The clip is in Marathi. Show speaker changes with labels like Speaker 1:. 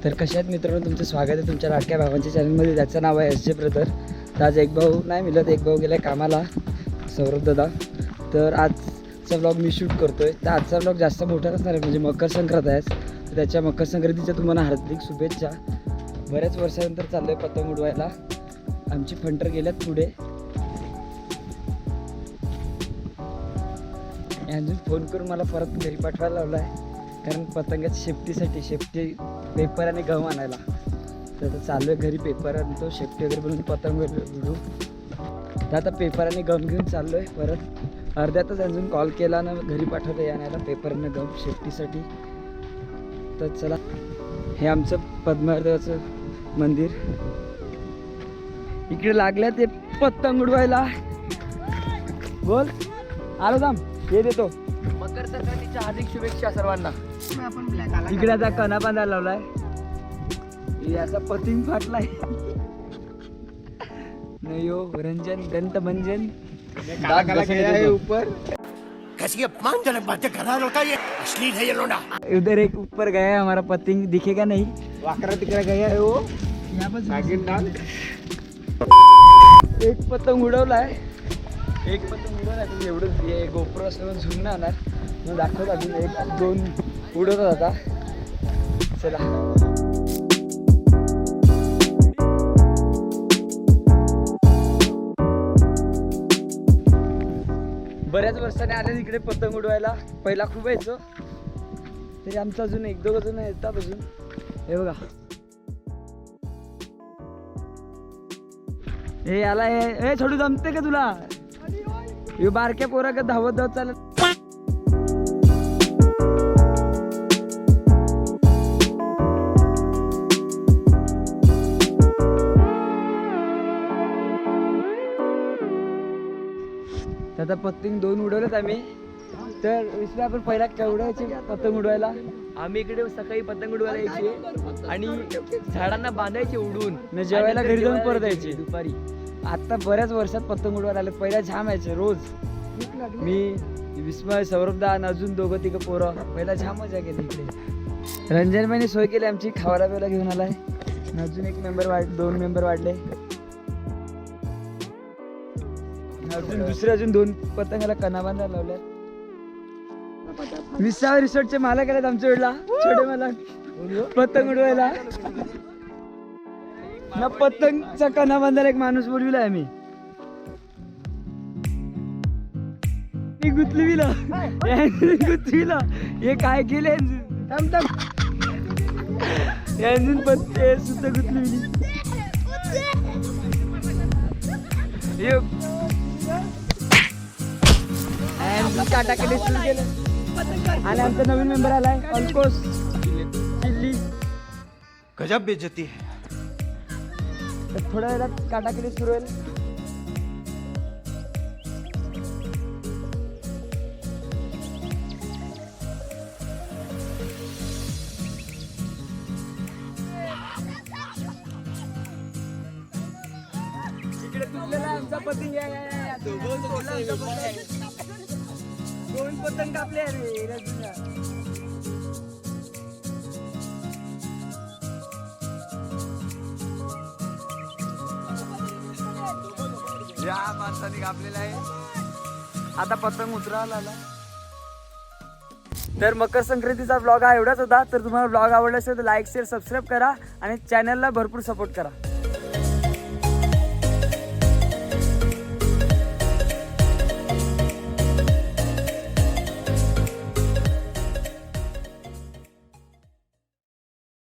Speaker 1: तर कशा आहेत मित्रांनो, तुमचं स्वागत आहे तुमच्या लाडक्या भावांच्या चॅनलमध्ये, ज्याचं नाव आहे SJ ब्रदर. तर आज एक भाऊ नाही मिळत, एक भाऊ गेला कामाला, सौरभ दादा. तर आजचा व्लॉग मी शूट करतोय. तर आजचा व्लॉग जास्त मोठा नसणार आहे, म्हणजे मकर संक्रांत आहे. तर त्याच्या मकर संक्रांतीच्या तुम्हाला हार्दिक शुभेच्छा. बऱ्याच वर्षानंतर चाललो आहे पतंग उडवायला. आमची फंटर गेल्यात पुढे. अजून फोन करून मला परत घरी पाठवायला लावला आहे, कारण पतंगाच्या सेफ्टी पेपर आणि गहू आणायला. तर आता चालू आहे घरी, पेपर आणतो, सेफ्टी वगैरे बनवून पतंग उडू. तर आता पेपर आणि गम घेऊन चाललो आहे परत. अर्ध्यातच अजून कॉल केला ना, घरी पाठवतो आणायला पेपर आणि गम सेफ्टीसाठी. तर चला, हे आमचं पद्मादेवाचं मंदिर. इकडे लागलं ते पतंग उडवायला. बोल आलो थांब, हे देतो. मकर संक्रांतीच्या हार्दिक शुभेच्छा सर्वांना. इकडे आता कणा बांधायला लावलाय, असा पतिंग फाटलाय. नाही हो, रंजन दंत मंजन ऊपर उधर एक ऊपर गया हमारा पतिंग, दिखेगा नहीं, वाकरा तिकड़ा गया है वो. एक पतंग उडवलाय, एक पतंग उडवलाय. एवढं गोप्रो असल्यावर झूम नाही होणार, मग दाखवत अजून एक दोन उडवतात आता. चला, बऱ्याच वर्षाने आले इकडे पतंग उडवायला. पहिला खूप यायचो, तरी आमचं अजून एक दोघं जण येतात अजून. हे बघा, हे याला हे छोटू जमते का तुला? हे बारक्या पोरा का धावत धावत चालत. आता पतंग दोन उडवलेत आम्ही. तर विसरा, आपण पहिला केवढ्याची पतंग उडवायला.
Speaker 2: आम्ही इकडे सकाळी पतंग उडवायला यायचे आणि झाडांना बांधायचे उडून,
Speaker 1: जेवायला घरी जाऊन परत यायचे दुपारी. आता बऱ्याच वर्षात पतंग उडवायला आले. पहिला जाम यायचे रोज. मी, विस्मय, सौरभदा आणि अजून दोघं तिघं पोरं. पहिला जाम मजा केली इकडे. रंजनबाईने सोय केली आमची, खावायला बिवायला घेऊन आलाय. अजून एक मेंबर दोन मेंबर वाढले. अजून दुसरे अजून दोन पतंगाला कणा बांधायला लावल्या. विसावा रिसॉर्टचे मालक आलेत आमच्या वेळेला, छोटे मालक, पतंग उडवायला. ना पतंगचा कणा बांधायला एक माणूस बोलविलाय आम्ही. गुतलीला गुतलीला हे काय केले अजून पत्ते सुद्धा गुतली. काटा केले सुरू केलं. आणि आमचा नवीन मेंबर आलाय ऑलकोस चिल्ली.
Speaker 3: गजब बेइज्जती है.
Speaker 1: थोड्या वेळात काटा केली सुरू होईल. इकडे तुटलेला आमचा पतंग. दोन पतंग कापले रे रजनीला.
Speaker 3: या माणसाने कापलेला आहे.
Speaker 1: आता पतंग उतरायला आला. तर मकर संक्रांतीचा ब्लॉग हा एवढाच होता. तर तुम्हाला ब्लॉग आवडला असेल तर लाईक शेअर सबस्क्राईब करा आणि चॅनलला भरपूर सपोर्ट करा.